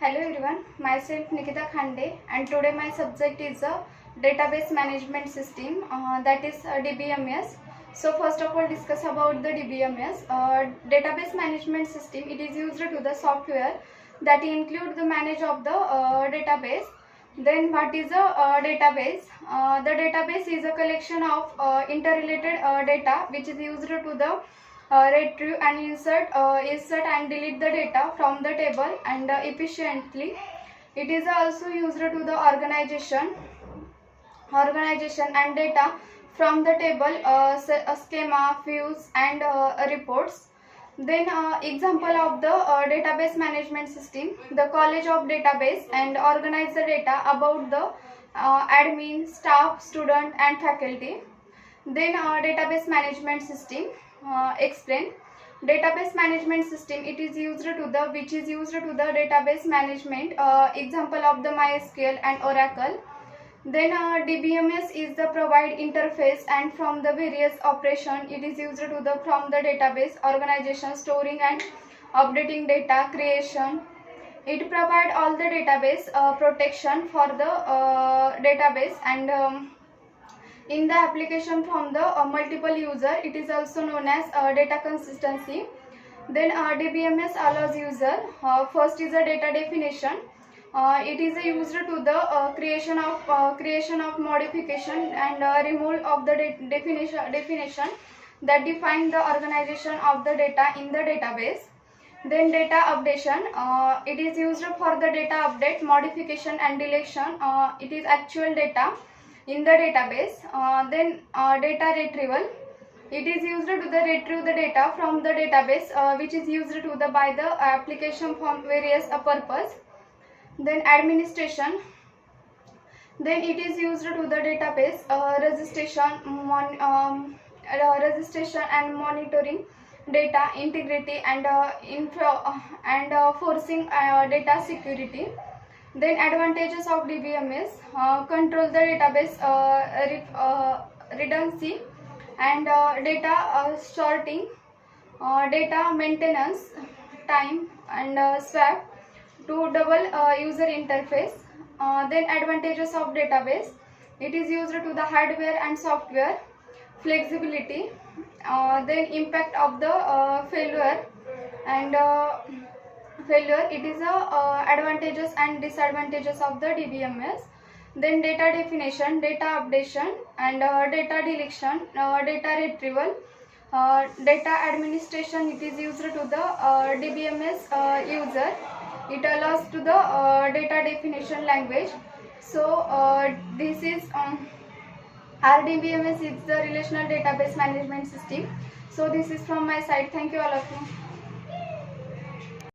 Hello everyone, myself Nikita Khande, and today my subject is a database management system, that is DBMS. So first of all discuss about the DBMS. Database management system, it is used to the software that include the manage of the database. Then what is a database? The database is a collection of interrelated data which is used to the retrieve and insert and delete the data from the table and efficiently. It is also used to the organization and data from the table, schema, views and reports. Then example of the database management system: the college of database and organize the data about the admin, staff, student and faculty. Then database management system explain. Database management system, it is used to the which is used to the database management, example of the MySQL and Oracle. Then DBMS is the provide interface and from the various operation. It is used to the from the database organization, storing and updating data, creation. It provide all the database protection for the database and in the application from the multiple user. It is also known as data consistency. Then DBMS allows user, first is a data definition. It is used to the creation of modification and removal of the definition that define the organization of the data in the database. Then data updation, it is used for the data update, modification and deletion. It is actual data in the database. Then data retrieval, it is used to the retrieve the data from the database which is used to the by the application for various purpose. Then administration, then it is used to the database registration and monitoring data integrity and forcing data security. Then advantages of DBMS: control the database redundancy and data sorting, data maintenance time and swap to double user interface. Then advantages of database: it is used to the hardware and software, flexibility. Then impact of the failure, it is advantages and disadvantages of the DBMS. Then data definition, data updation and data deletion, data retrieval, data administration. It is used to the DBMS user. It allows to the data definition language. So this is RDBMS is the relational database management system. So this is from my side. Thank you all of you.